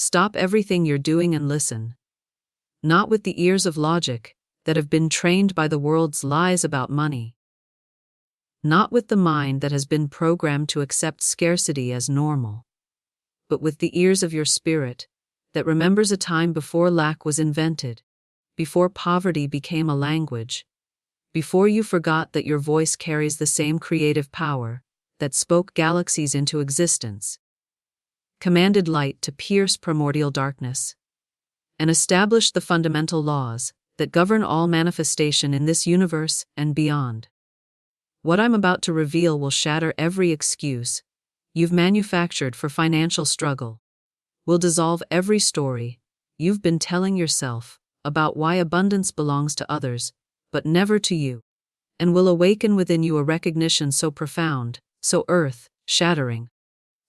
Stop everything you're doing and listen. Not with the ears of logic that have been trained by the world's lies about money. Not with the mind that has been programmed to accept scarcity as normal. But with the ears of your spirit that remembers a time before lack was invented, before poverty became a language, before you forgot that your voice carries the same creative power that spoke galaxies into existence, commanded light to pierce primordial darkness, and established the fundamental laws that govern all manifestation in this universe and beyond. What I'm about to reveal will shatter every excuse you've manufactured for financial struggle, will dissolve every story you've been telling yourself about why abundance belongs to others, but never to you, and will awaken within you a recognition so profound, so earth-shattering,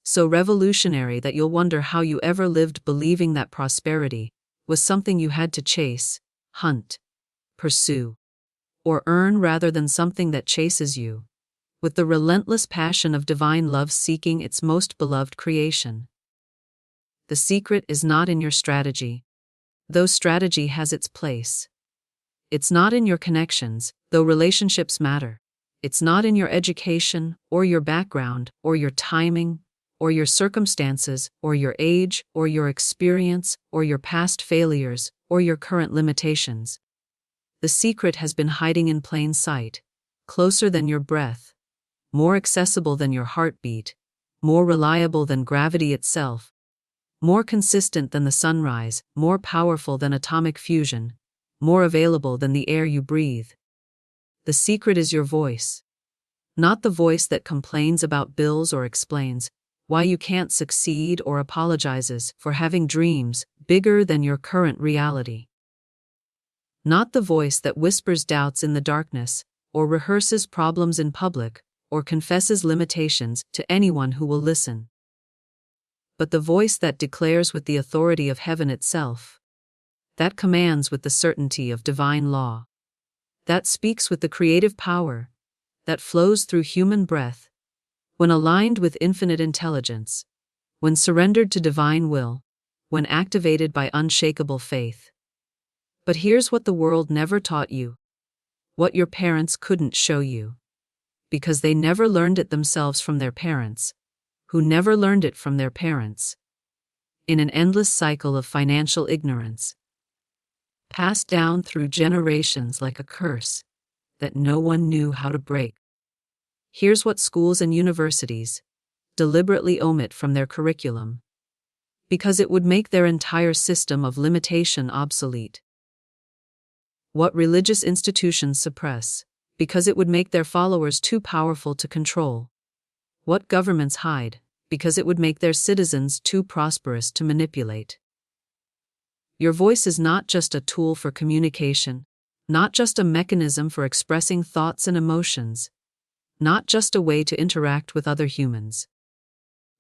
so revolutionary that you'll wonder how you ever lived believing that prosperity was something you had to chase, hunt, pursue, or earn rather than something that chases you, with the relentless passion of divine love seeking its most beloved creation. The secret is not in your strategy, though strategy has its place. It's not in your connections, though relationships matter. It's not in your education, or your background, or your timing, or your circumstances, or your age, or your experience, or your past failures, or your current limitations. The secret has been hiding in plain sight, closer than your breath, more accessible than your heartbeat, more reliable than gravity itself, more consistent than the sunrise, more powerful than atomic fusion, more available than the air you breathe. The secret is your voice. Not the voice that complains about bills or explains why you can't succeed or apologizes for having dreams bigger than your current reality. Not the voice that whispers doubts in the darkness, or rehearses problems in public, or confesses limitations to anyone who will listen. But the voice that declares with the authority of heaven itself, that commands with the certainty of divine law, that speaks with the creative power that flows through human breath, when aligned with infinite intelligence, when surrendered to divine will, when activated by unshakable faith. But here's what the world never taught you, what your parents couldn't show you, because they never learned it themselves from their parents, who never learned it from their parents, in an endless cycle of financial ignorance, passed down through generations like a curse that no one knew how to break. Here's what schools and universities deliberately omit from their curriculum, because it would make their entire system of limitation obsolete. What religious institutions suppress, because it would make their followers too powerful to control. What governments hide, because it would make their citizens too prosperous to manipulate. Your voice is not just a tool for communication, not just a mechanism for expressing thoughts and emotions, not just a way to interact with other humans.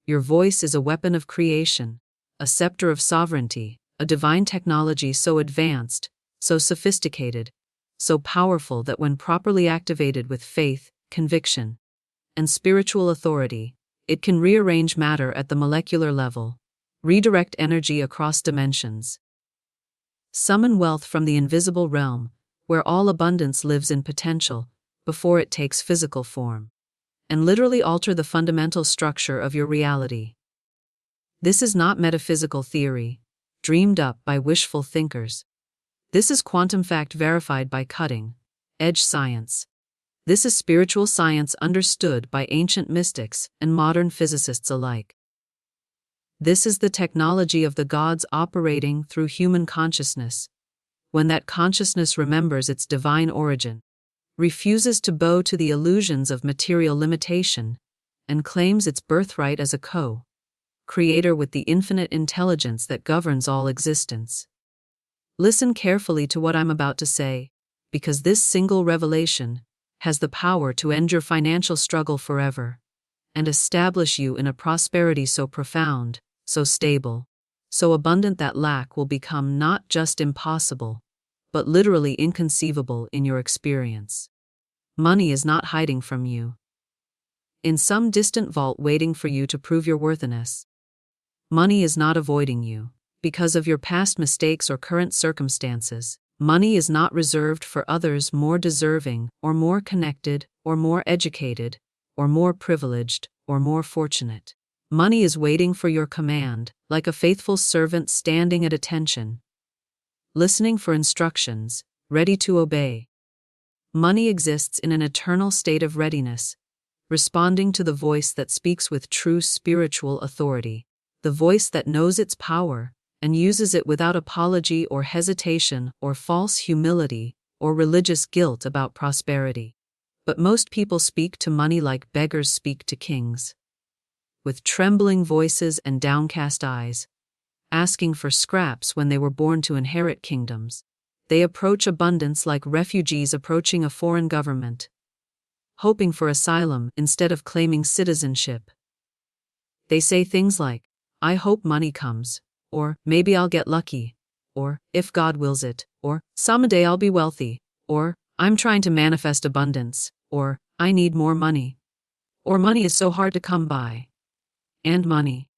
Your voice is a weapon of creation, a scepter of sovereignty, a divine technology so advanced, so sophisticated, so powerful that when properly activated with faith, conviction, and spiritual authority, it can rearrange matter at the molecular level, redirect energy across dimensions, summon wealth from the invisible realm, where all abundance lives in potential, before it takes physical form, and literally alter the fundamental structure of your reality. This is not metaphysical theory, dreamed up by wishful thinkers. This is quantum fact verified by cutting-edge science. This is spiritual science understood by ancient mystics and modern physicists alike. This is the technology of the gods operating through human consciousness, when that consciousness remembers its divine origin, refuses to bow to the illusions of material limitation, and claims its birthright as a co-creator with the infinite intelligence that governs all existence. Listen carefully to what I'm about to say, because this single revelation has the power to end your financial struggle forever, and establish you in a prosperity so profound, so stable, so abundant that lack will become not just impossible, but literally inconceivable in your experience. Money is not hiding from you in some distant vault waiting for you to prove your worthiness. Money is not avoiding you. because of your past mistakes or current circumstances. Money is not reserved for others more deserving, or more connected, or more educated, or more privileged, or more fortunate. Money is waiting for your command, like a faithful servant standing at attention, listening for instructions, ready to obey. Money exists in an eternal state of readiness, responding to the voice that speaks with true spiritual authority, the voice that knows its power and uses it without apology or hesitation or false humility or religious guilt about prosperity. But most people speak to money like beggars speak to kings, with trembling voices and downcast eyes, asking for scraps when they were born to inherit kingdoms. They approach abundance like refugees approaching a foreign government, hoping for asylum instead of claiming citizenship. They say things like, "I hope money comes," or "maybe I'll get lucky," or "if God wills it," or "someday I'll be wealthy," or "I'm trying to manifest abundance," or "I need more money," or "money is so hard to come by." And money,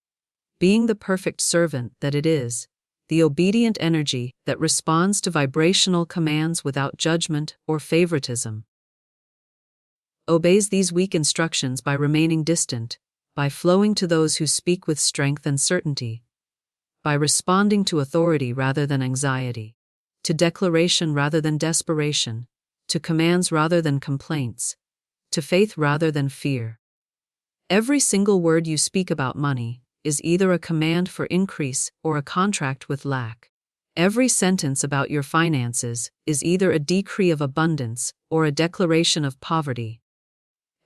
being the perfect servant that it is, the obedient energy that responds to vibrational commands without judgment or favoritism, obeys these weak instructions by remaining distant, by flowing to those who speak with strength and certainty, by responding to authority rather than anxiety, to declaration rather than desperation, to commands rather than complaints, to faith rather than fear. Every single word you speak about money is either a command for increase or a contract with lack. Every sentence about your finances is either a decree of abundance or a declaration of poverty.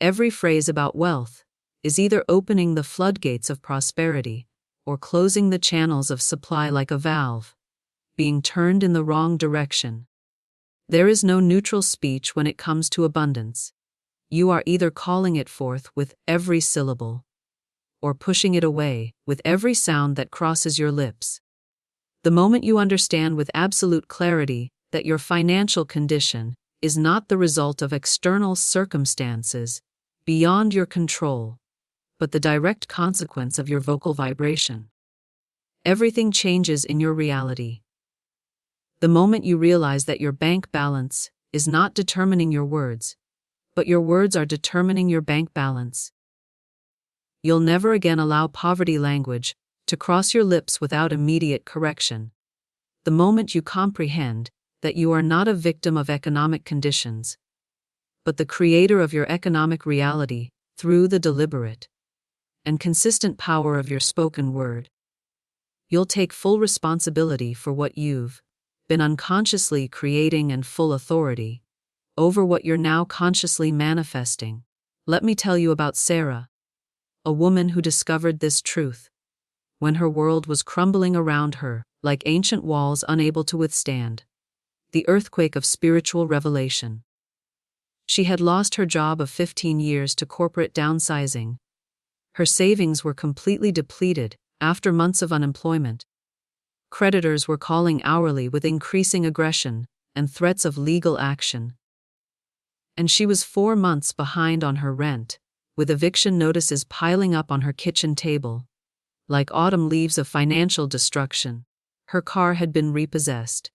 Every phrase about wealth is either opening the floodgates of prosperity or closing the channels of supply like a valve, being turned in the wrong direction. There is no neutral speech when it comes to abundance. You are either calling it forth with every syllable, or pushing it away with every sound that crosses your lips. The moment you understand with absolute clarity that your financial condition is not the result of external circumstances beyond your control, but the direct consequence of your vocal vibration, everything changes in your reality. The moment you realize that your bank balance is not determining your words, but your words are determining your bank balance, you'll never again allow poverty language to cross your lips without immediate correction. The moment you comprehend that you are not a victim of economic conditions, but the creator of your economic reality through the deliberate and consistent power of your spoken word, you'll take full responsibility for what you've been unconsciously creating and full authority over what you're now consciously manifesting. Let me tell you about Sarah, a woman who discovered this truth when her world was crumbling around her like ancient walls unable to withstand the earthquake of spiritual revelation. She had lost her job of 15 years to corporate downsizing. Her savings were completely depleted after months of unemployment. Creditors were calling hourly with increasing aggression and threats of legal action. And she was 4 months behind on her rent, with eviction notices piling up on her kitchen table, like autumn leaves of financial destruction. Her car had been repossessed.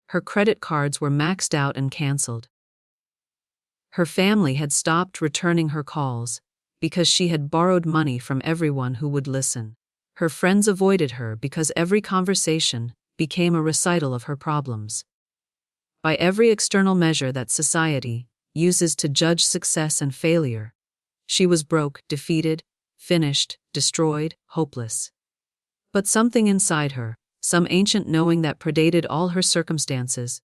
Her credit cards were maxed out and canceled. Her family had stopped returning her calls because she had borrowed money from everyone who would listen. Her friends avoided her because every conversation became a recital of her problems. By every external measure that society uses to judge success and failure, she was broke, defeated, finished, destroyed, hopeless. But something inside her, some ancient knowing that predated all her circumstances,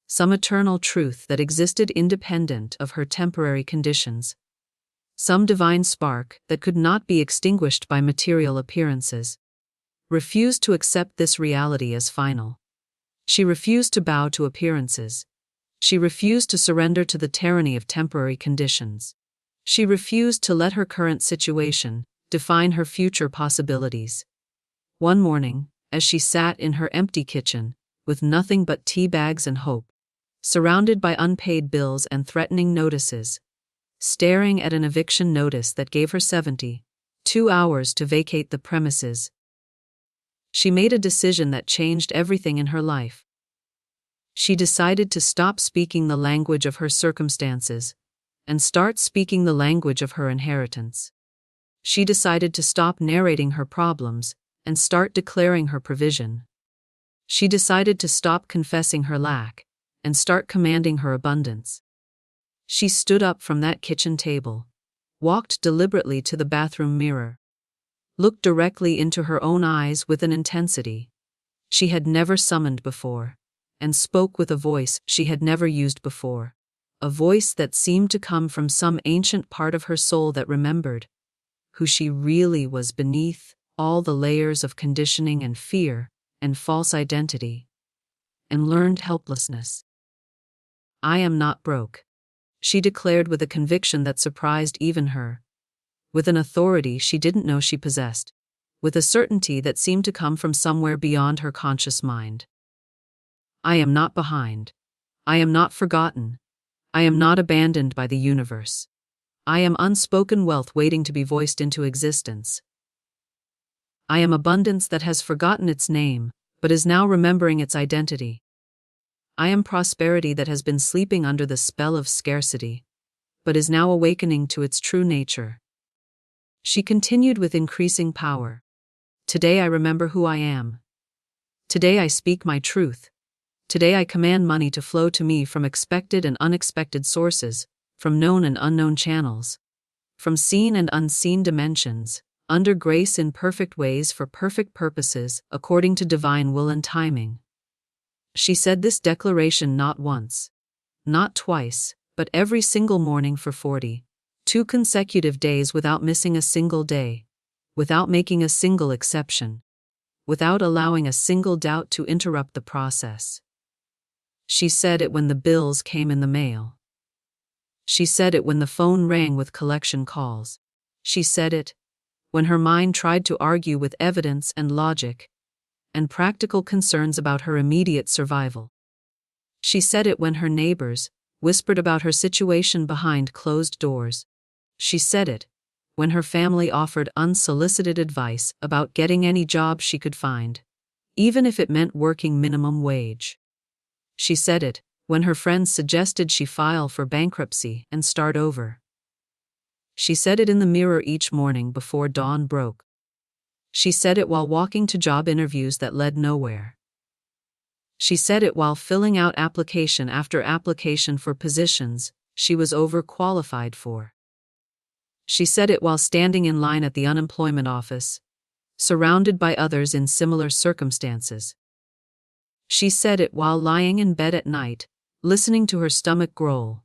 some eternal truth that existed independent of her temporary conditions, some divine spark that could not be extinguished by material appearances, refused to accept this reality as final. She refused to bow to appearances. She refused to surrender to the tyranny of temporary conditions. She refused to let her current situation define her future possibilities. One morning, as she sat in her empty kitchen, with nothing but tea bags and hope, surrounded by unpaid bills and threatening notices, staring at an eviction notice that gave her 72 hours to vacate the premises, She made a decision that changed everything in her life. She decided to stop speaking the language of her circumstances and start speaking the language of her inheritance. She decided to stop narrating her problems and start declaring her provision. She decided to stop confessing her lack and start commanding her abundance. She stood up from that kitchen table, walked deliberately to the bathroom mirror, looked directly into her own eyes with an intensity she had never summoned before, and spoke with a voice she had never used before, a voice that seemed to come from some ancient part of her soul that remembered who she really was beneath all the layers of conditioning and fear and false identity, and learned helplessness. "I am not broke," she declared with a conviction that surprised even her, with an authority she didn't know she possessed, with a certainty that seemed to come from somewhere beyond her conscious mind. "I am not behind. I am not forgotten. I am not abandoned by the universe. I am unspoken wealth waiting to be voiced into existence. I am abundance that has forgotten its name, but is now remembering its identity. I am prosperity that has been sleeping under the spell of scarcity, but is now awakening to its true nature." She continued with increasing power. "Today I remember who I am. Today I speak my truth. Today I command money to flow to me from expected and unexpected sources, from known and unknown channels, from seen and unseen dimensions, under grace in perfect ways for perfect purposes, according to divine will and timing." She said this declaration not once, not twice, but every single morning for 42 consecutive days without missing a single day, without making a single exception, without allowing a single doubt to interrupt the process. She said it when the bills came in the mail. She said it when the phone rang with collection calls. She said it when her mind tried to argue with evidence and logic and practical concerns about her immediate survival. She said it when her neighbors whispered about her situation behind closed doors. She said it when her family offered unsolicited advice about getting any job she could find, even if it meant working minimum wage. She said it when her friends suggested she file for bankruptcy and start over. She said it in the mirror each morning before dawn broke. She said it while walking to job interviews that led nowhere. She said it while filling out application after application for positions she was overqualified for. She said it while standing in line at the unemployment office, surrounded by others in similar circumstances. She said it while lying in bed at night, listening to her stomach growl,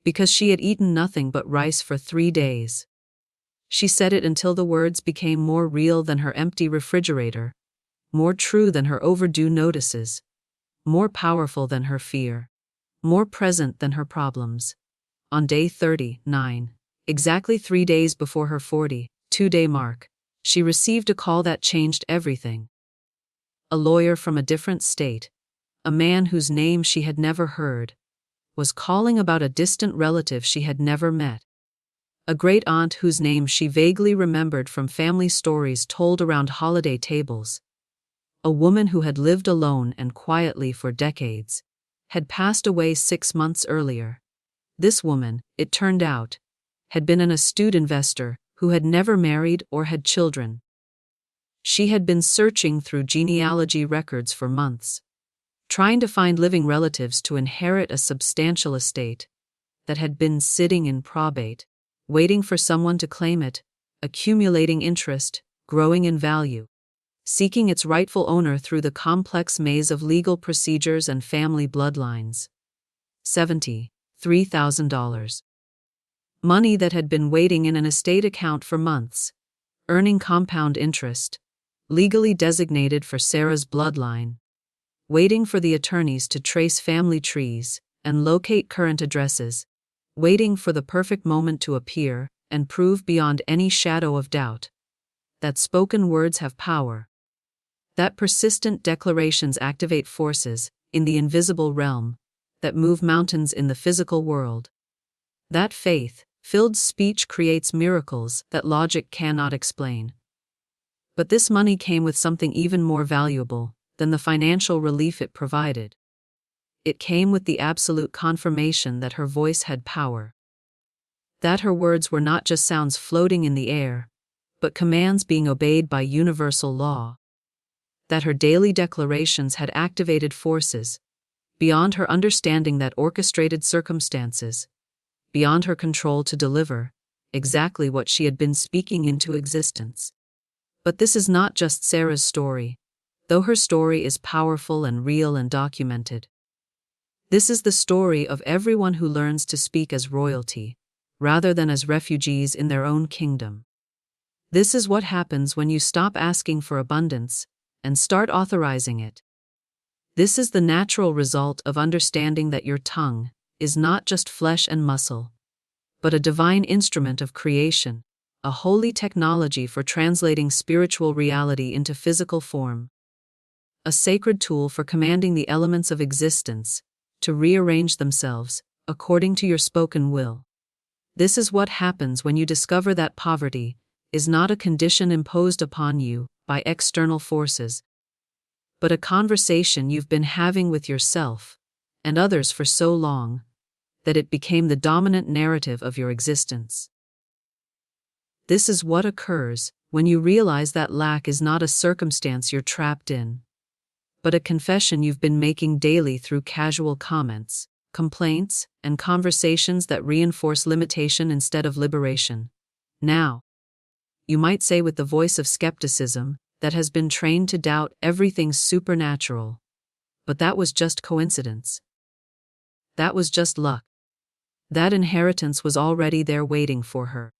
because she had eaten nothing but rice for 3 days. She said it until the words became more real than her empty refrigerator, more true than her overdue notices, more powerful than her fear, more present than her problems. On day 39, exactly 3 days before her 42-day mark, she received a call that changed everything. A lawyer from a different state, a man whose name she had never heard, was calling about a distant relative she had never met. A great aunt whose name she vaguely remembered from family stories told around holiday tables. A woman who had lived alone and quietly for decades, had passed away 6 months earlier. This woman, it turned out, had been an astute investor who had never married or had children. She had been searching through genealogy records for months, trying to find living relatives to inherit a substantial estate that had been sitting in probate, waiting for someone to claim it, accumulating interest, growing in value, seeking its rightful owner through the complex maze of legal procedures and family bloodlines. $73,000. Money that had been waiting in an estate account for months, earning compound interest, legally designated for Sarah's bloodline, waiting for the attorneys to trace family trees and locate current addresses, waiting for the perfect moment to appear and prove beyond any shadow of doubt that spoken words have power, that persistent declarations activate forces in the invisible realm that move mountains in the physical world, that faith-filled speech creates miracles that logic cannot explain. But this money came with something even more valuable than the financial relief it provided. It came with the absolute confirmation that her voice had power. That her words were not just sounds floating in the air, but commands being obeyed by universal law. That her daily declarations had activated forces, beyond her understanding that orchestrated circumstances, beyond her control to deliver exactly what she had been speaking into existence. But this is not just Sarah's story, though her story is powerful and real and documented. This is the story of everyone who learns to speak as royalty, rather than as refugees in their own kingdom. This is what happens when you stop asking for abundance and start authorizing it. This is the natural result of understanding that your tongue is not just flesh and muscle, but a divine instrument of creation, a holy technology for translating spiritual reality into physical form, a sacred tool for commanding the elements of existence to rearrange themselves according to your spoken will. This is what happens when you discover that poverty is not a condition imposed upon you by external forces, but a conversation you've been having with yourself and others for so long that it became the dominant narrative of your existence. This is what occurs when you realize that lack is not a circumstance you're trapped in, but a confession you've been making daily through casual comments, complaints, and conversations that reinforce limitation instead of liberation. Now, you might say with the voice of skepticism that has been trained to doubt everything's supernatural, but that was just coincidence. That was just luck. That inheritance was already there waiting for her.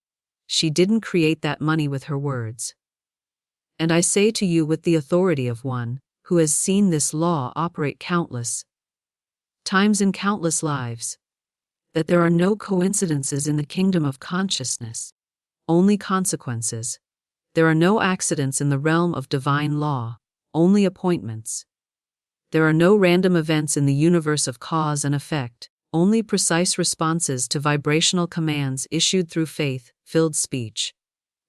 She didn't create that money with her words. And I say to you with the authority of one who has seen this law operate countless times in countless lives, that there are no coincidences in the kingdom of consciousness, only consequences. There are no accidents in the realm of divine law, only appointments. There are no random events in the universe of cause and effect, only precise responses to vibrational commands issued through faith-filled speech.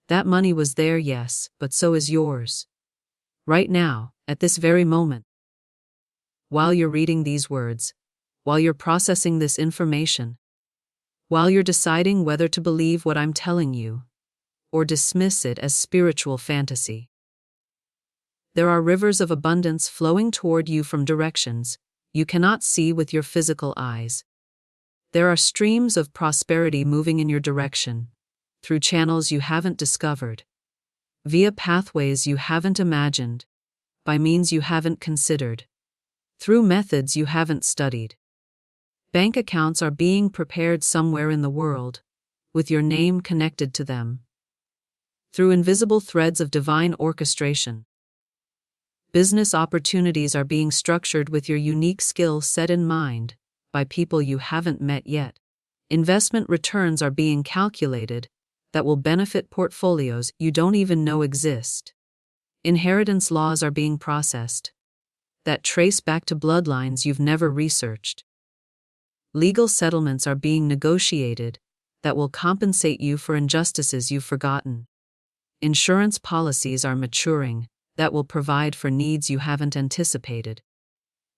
That money was there, yes, but so is yours. Right now, at this very moment. While you're reading these words, while you're processing this information, while you're deciding whether to believe what I'm telling you, or dismiss it as spiritual fantasy. There are rivers of abundance flowing toward you from directions you cannot see with your physical eyes. There are streams of prosperity moving in your direction, through channels you haven't discovered, via pathways you haven't imagined, by means you haven't considered, through methods you haven't studied. Bank accounts are being prepared somewhere in the world, with your name connected to them, through invisible threads of divine orchestration. Business opportunities are being structured with your unique skill set in mind, by people you haven't met yet. Investment returns are being calculated that will benefit portfolios you don't even know exist. Inheritance laws are being processed that trace back to bloodlines you've never researched. Legal settlements are being negotiated that will compensate you for injustices you've forgotten. Insurance policies are maturing that will provide for needs you haven't anticipated.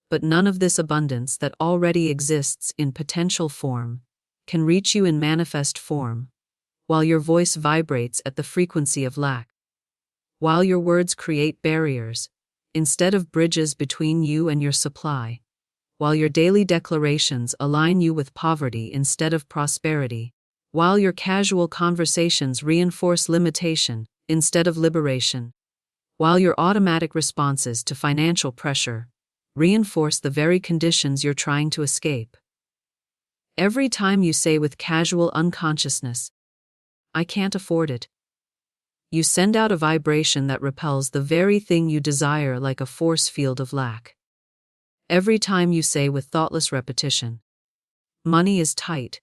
But none of this abundance that already exists in potential form can reach you in manifest form, while your voice vibrates at the frequency of lack. While your words create barriers, instead of bridges between you and your supply. While your daily declarations align you with poverty instead of prosperity. While your casual conversations reinforce limitation instead of liberation. While your automatic responses to financial pressure reinforce the very conditions you're trying to escape. Every time you say with casual unconsciousness, "I can't afford it," you send out a vibration that repels the very thing you desire like a force field of lack. Every time you say with thoughtless repetition, "Money is tight,"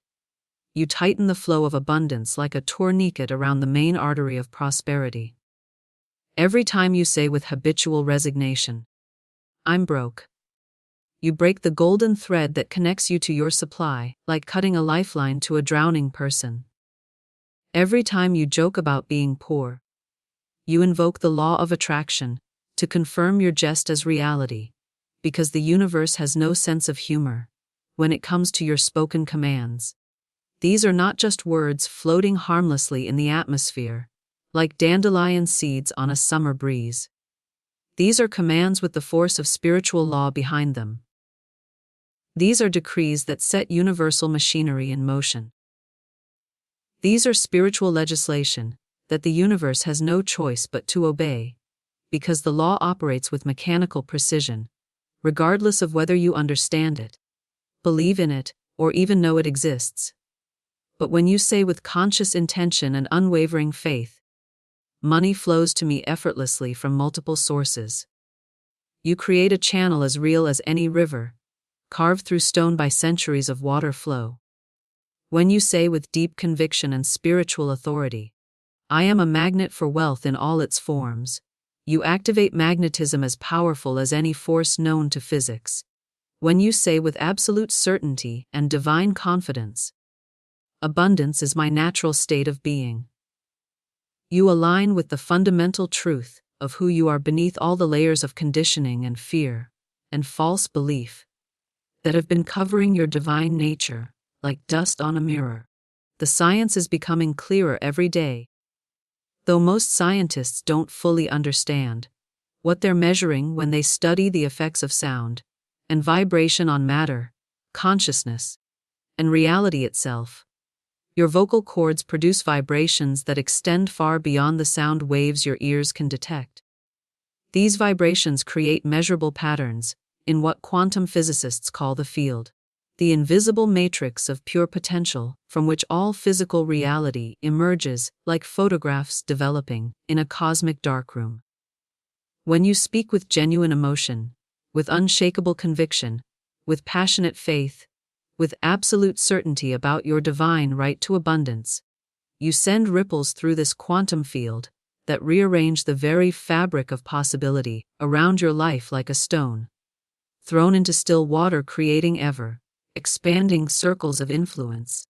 you tighten the flow of abundance like a tourniquet around the main artery of prosperity. Every time you say with habitual resignation, "I'm broke," you break the golden thread that connects you to your supply, like cutting a lifeline to a drowning person. Every time you joke about being poor, You invoke the law of attraction to confirm your jest as reality, because the universe has no sense of humor when it comes to your spoken commands. These are not just words floating harmlessly in the atmosphere, like dandelion seeds on a summer breeze. These are commands with the force of spiritual law behind them. These are decrees that set universal machinery in motion. These are spiritual legislation that the universe has no choice but to obey, because the law operates with mechanical precision, regardless of whether you understand it, believe in it, or even know it exists. But when you say with conscious intention and unwavering faith, money flows to me effortlessly from multiple sources. You create a channel as real as any river, carved through stone by centuries of water flow. When you say with deep conviction and spiritual authority, I am a magnet for wealth in all its forms, you activate magnetism as powerful as any force known to physics. When you say with absolute certainty and divine confidence, abundance is my natural state of being, you align with the fundamental truth of who you are beneath all the layers of conditioning and fear and false belief that have been covering your divine nature like dust on a mirror. The science is becoming clearer every day. Though most scientists don't fully understand what they're measuring when they study the effects of sound and vibration on matter, consciousness, and reality itself, your vocal cords produce vibrations that extend far beyond the sound waves your ears can detect. These vibrations create measurable patterns in what quantum physicists call the field, the invisible matrix of pure potential from which all physical reality emerges like photographs developing in a cosmic darkroom. When you speak with genuine emotion, with unshakable conviction, with passionate faith, with absolute certainty about your divine right to abundance, you send ripples through this quantum field that rearrange the very fabric of possibility around your life like a stone thrown into still water, creating ever expanding circles of influence.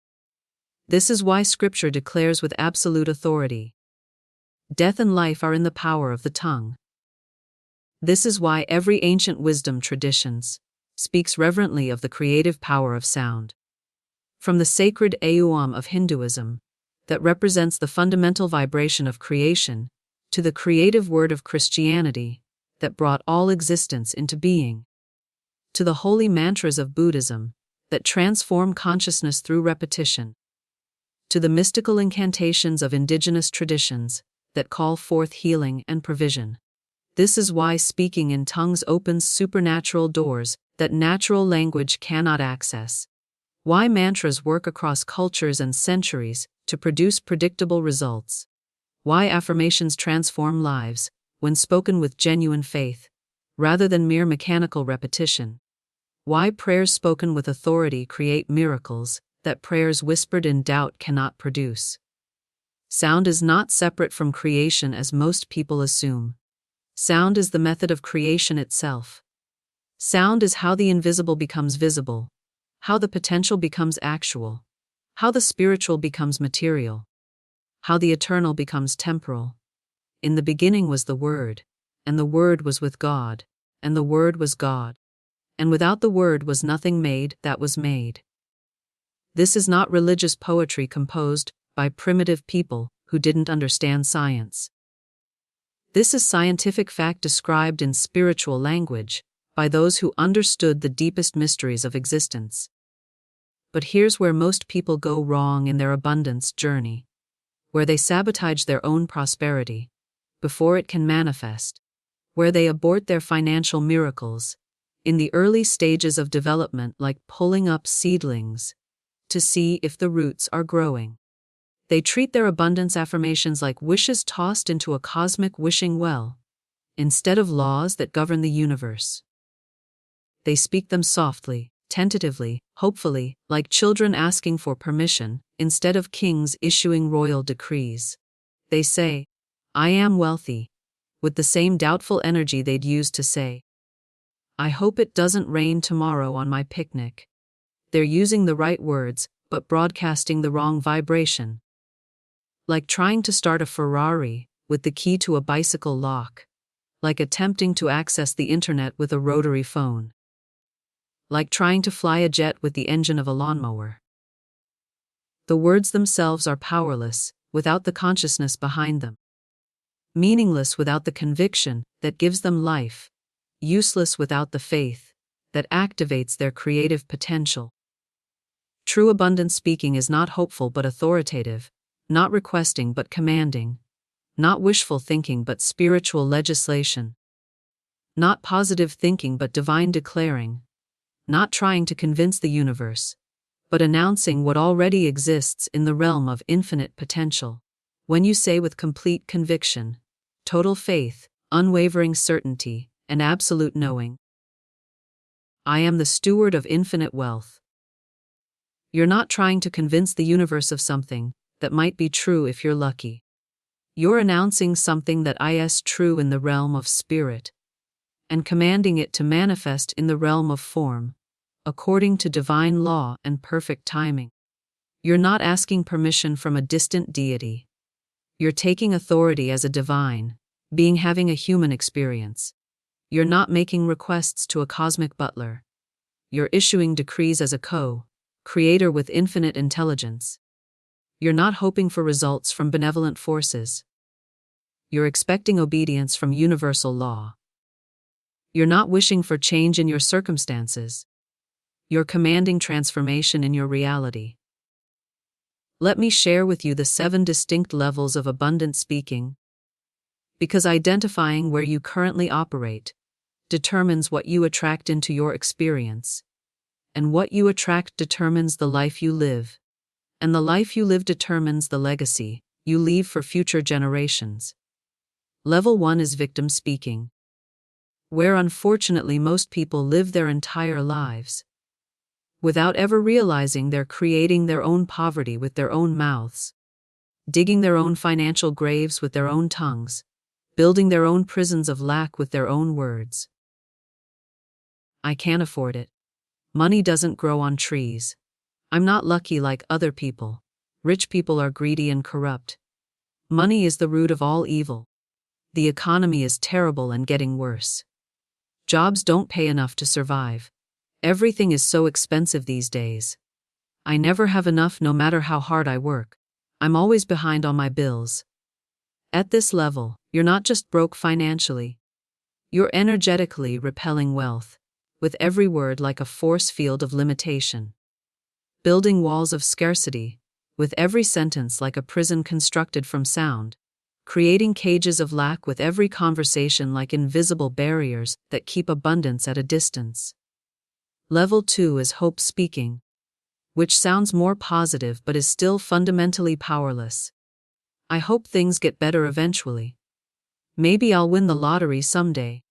This is why Scripture declares with absolute authority, death and life are in the power of the tongue. This is why every ancient wisdom traditions speaks reverently of the creative power of sound. From the sacred Aum of Hinduism, that represents the fundamental vibration of creation, to the creative word of Christianity, that brought all existence into being, to the holy mantras of Buddhism, that transform consciousness through repetition, to the mystical incantations of indigenous traditions, that call forth healing and provision. This is why speaking in tongues opens supernatural doors that natural language cannot access. Why mantras work across cultures and centuries to produce predictable results. Why affirmations transform lives when spoken with genuine faith, rather than mere mechanical repetition. Why prayers spoken with authority create miracles that prayers whispered in doubt cannot produce. Sound is not separate from creation as most people assume. Sound is the method of creation itself. Sound is how the invisible becomes visible, how the potential becomes actual, how the spiritual becomes material, how the eternal becomes temporal. In the beginning was the Word, and the Word was with God, and the Word was God. And without the Word was nothing made that was made. This is not religious poetry composed by primitive people who didn't understand science. This is scientific fact described in spiritual language by those who understood the deepest mysteries of existence. But here's where most people go wrong in their abundance journey, where they sabotage their own prosperity before it can manifest, where they abort their financial miracles in the early stages of development, like pulling up seedlings to see if the roots are growing. They treat their abundance affirmations like wishes tossed into a cosmic wishing well, instead of laws that govern the universe. They speak them softly, tentatively, hopefully, like children asking for permission, instead of kings issuing royal decrees. They say, I am wealthy, with the same doubtful energy they'd use to say, I hope it doesn't rain tomorrow on my picnic. They're using the right words, but broadcasting the wrong vibration. Like trying to start a Ferrari with the key to a bicycle lock, like attempting to access the internet with a rotary phone, like trying to fly a jet with the engine of a lawnmower. The words themselves are powerless without the consciousness behind them, meaningless without the conviction that gives them life, useless without the faith that activates their creative potential. True abundant speaking is not hopeful but authoritative, not requesting but commanding, not wishful thinking but spiritual legislation, not positive thinking but divine declaring, not trying to convince the universe, but announcing what already exists in the realm of infinite potential. When you say with complete conviction, total faith, unwavering certainty, and absolute knowing, I am the steward of infinite wealth. You're not trying to convince the universe of something that might be true if you're lucky. You're announcing something that is true in the realm of spirit, and commanding it to manifest in the realm of form, according to divine law and perfect timing. You're not asking permission from a distant deity. You're taking authority as a divine being having a human experience. You're not making requests to a cosmic butler. You're issuing decrees as a co-creator with infinite intelligence. You're not hoping for results from benevolent forces. You're expecting obedience from universal law. You're not wishing for change in your circumstances. You're commanding transformation in your reality. Let me share with you the 7 distinct levels of abundant speaking, because identifying where you currently operate determines what you attract into your experience, and what you attract determines the life you live, and the life you live determines the legacy you leave for future generations. Level 1 is victim speaking, where unfortunately most people live their entire lives without ever realizing they're creating their own poverty with their own mouths, digging their own financial graves with their own tongues, building their own prisons of lack with their own words. I can't afford it. Money doesn't grow on trees. I'm not lucky like other people. Rich people are greedy and corrupt. Money is the root of all evil. The economy is terrible and getting worse. Jobs don't pay enough to survive. Everything is so expensive these days. I never have enough no matter how hard I work. I'm always behind on my bills. At this level, you're not just broke financially. You're energetically repelling wealth, with every word like a force field of limitation. Building walls of scarcity, with every sentence like a prison constructed from sound. Creating cages of lack with every conversation like invisible barriers that keep abundance at a distance. Level 2 is hope speaking, which sounds more positive but is still fundamentally powerless. I hope things get better eventually. Maybe I'll win the lottery someday.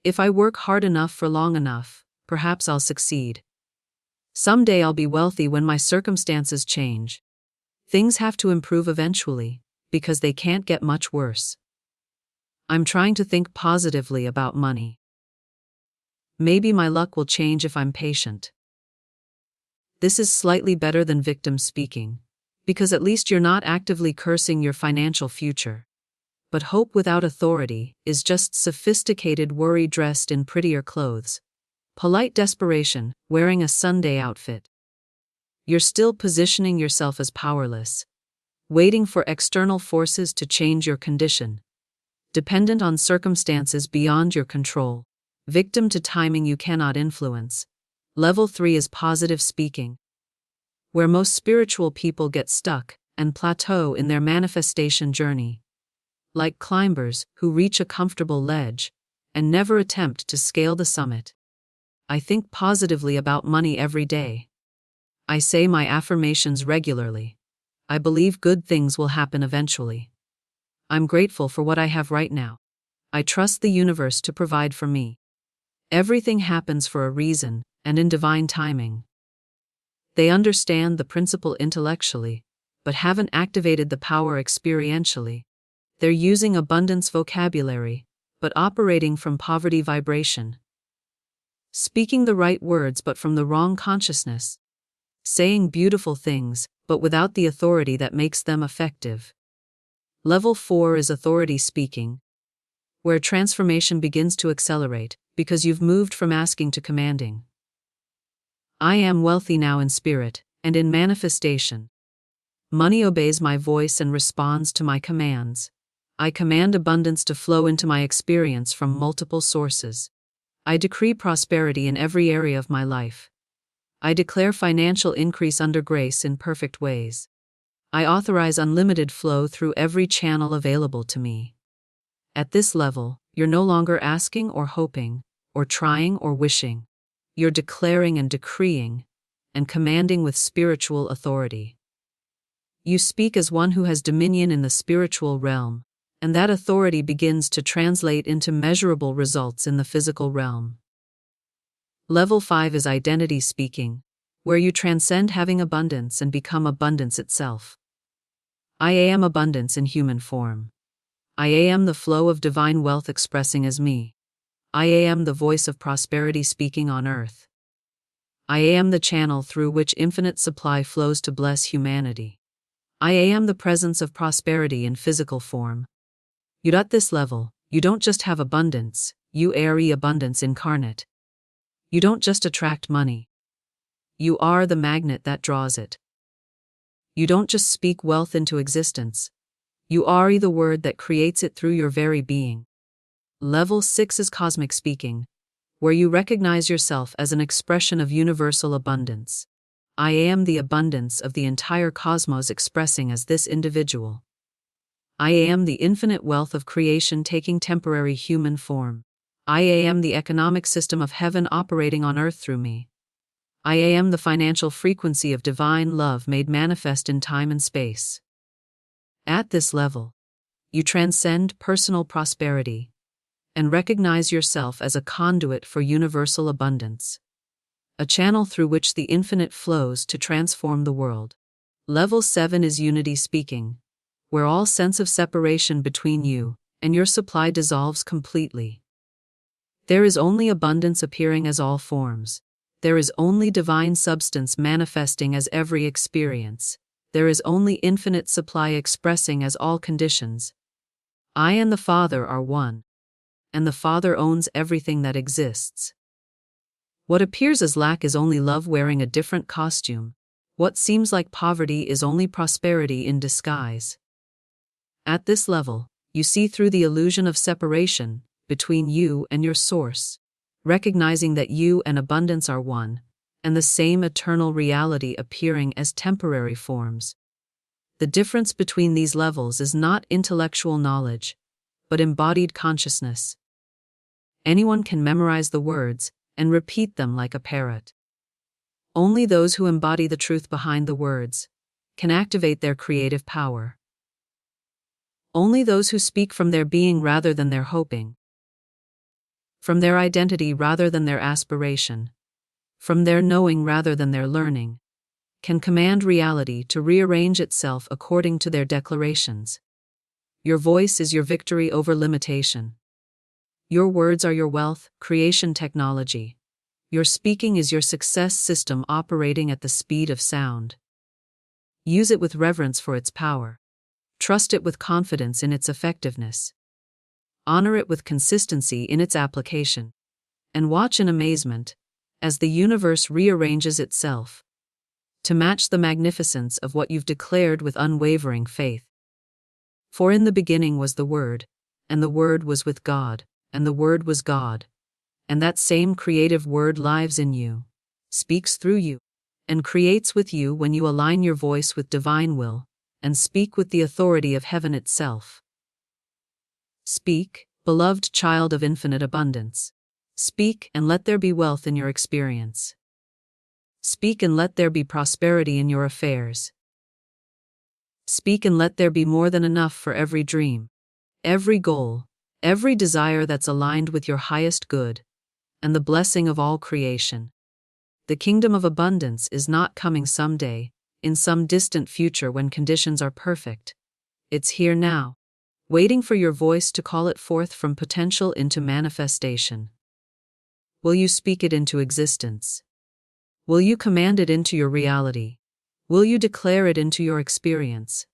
If I work hard enough for long enough, perhaps I'll succeed. Someday I'll be wealthy when my circumstances change. Things have to improve eventually, because they can't get much worse. I'm trying to think positively about money. Maybe my luck will change if I'm patient. This is slightly better than victim speaking, because at least you're not actively cursing your financial future. But hope without authority is just sophisticated worry dressed in prettier clothes. Polite desperation, wearing a Sunday outfit. You're still positioning yourself as powerless, waiting for external forces to change your condition. Dependent on circumstances beyond your control. Victim to timing you cannot influence. Level 3 is positive speaking, where most spiritual people get stuck and plateau in their manifestation journey. Like climbers who reach a comfortable ledge and never attempt to scale the summit. I think positively about money every day. I say my affirmations regularly. I believe good things will happen eventually. I'm grateful for what I have right now. I trust the universe to provide for me. Everything happens for a reason and in divine timing. They understand the principle intellectually, but haven't activated the power experientially. They're using abundance vocabulary, but operating from poverty vibration. Speaking the right words but from the wrong consciousness. Saying beautiful things, but without the authority that makes them effective. Level 4 is authority speaking, where transformation begins to accelerate because you've moved from asking to commanding. I am wealthy now in spirit and in manifestation. Money obeys my voice and responds to my commands. I command abundance to flow into my experience from multiple sources. I decree prosperity in every area of my life. I declare financial increase under grace in perfect ways. I authorize unlimited flow through every channel available to me. At this level, you're no longer asking or hoping, or trying or wishing. You're declaring and decreeing, and commanding with spiritual authority. You speak as one who has dominion in the spiritual realm, and that authority begins to translate into measurable results in the physical realm. Level 5 is identity speaking, where you transcend having abundance and become abundance itself. I am abundance in human form. I am the flow of divine wealth expressing as me. I am the voice of prosperity speaking on earth. I am the channel through which infinite supply flows to bless humanity. I am the presence of prosperity in physical form. At this level, you don't just have abundance, you are abundance incarnate. You don't just attract money. You are the magnet that draws it. You don't just speak wealth into existence. You are the word that creates it through your very being. Level 6 is cosmic speaking, where you recognize yourself as an expression of universal abundance. I am the abundance of the entire cosmos expressing as this individual. I am the infinite wealth of creation taking temporary human form. I am the economic system of heaven operating on earth through me. I am the financial frequency of divine love made manifest in time and space. At this level, you transcend personal prosperity and recognize yourself as a conduit for universal abundance, a channel through which the infinite flows to transform the world. Level 7 is unity speaking, where all sense of separation between you and your supply dissolves completely. There is only abundance appearing as all forms. There is only divine substance manifesting as every experience. There is only infinite supply expressing as all conditions. I and the Father are one, and the Father owns everything that exists. What appears as lack is only love wearing a different costume. What seems like poverty is only prosperity in disguise. At this level, you see through the illusion of separation between you and your source, recognizing that you and abundance are one, and the same eternal reality appearing as temporary forms. The difference between these levels is not intellectual knowledge, but embodied consciousness. Anyone can memorize the words and repeat them like a parrot. Only those who embody the truth behind the words can activate their creative power. Only those who speak from their being rather than their hoping, from their identity rather than their aspiration, from their knowing rather than their learning, can command reality to rearrange itself according to their declarations. Your voice is your victory over limitation. Your words are your wealth, creation technology. Your speaking is your success system operating at the speed of sound. Use it with reverence for its power. Trust it with confidence in its effectiveness. Honor it with consistency in its application. And watch in amazement as the universe rearranges itself to match the magnificence of what you've declared with unwavering faith. For in the beginning was the Word, and the Word was with God, and the Word was God. And that same creative Word lives in you, speaks through you, and creates with you when you align your voice with divine will, and speak with the authority of heaven itself. Speak, beloved child of infinite abundance. Speak, and let there be wealth in your experience. Speak, and let there be prosperity in your affairs. Speak, and let there be more than enough for every dream, every goal, every desire that's aligned with your highest good, and the blessing of all creation. The kingdom of abundance is not coming someday, in some distant future when conditions are perfect. It's here now, waiting for your voice to call it forth from potential into manifestation. Will you speak it into existence? Will you command it into your reality? Will you declare it into your experience?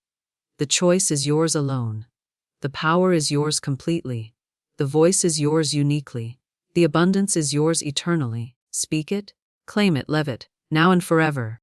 The choice is yours alone. The power is yours completely. The voice is yours uniquely. The abundance is yours eternally. Speak it, claim it, live it, now and forever.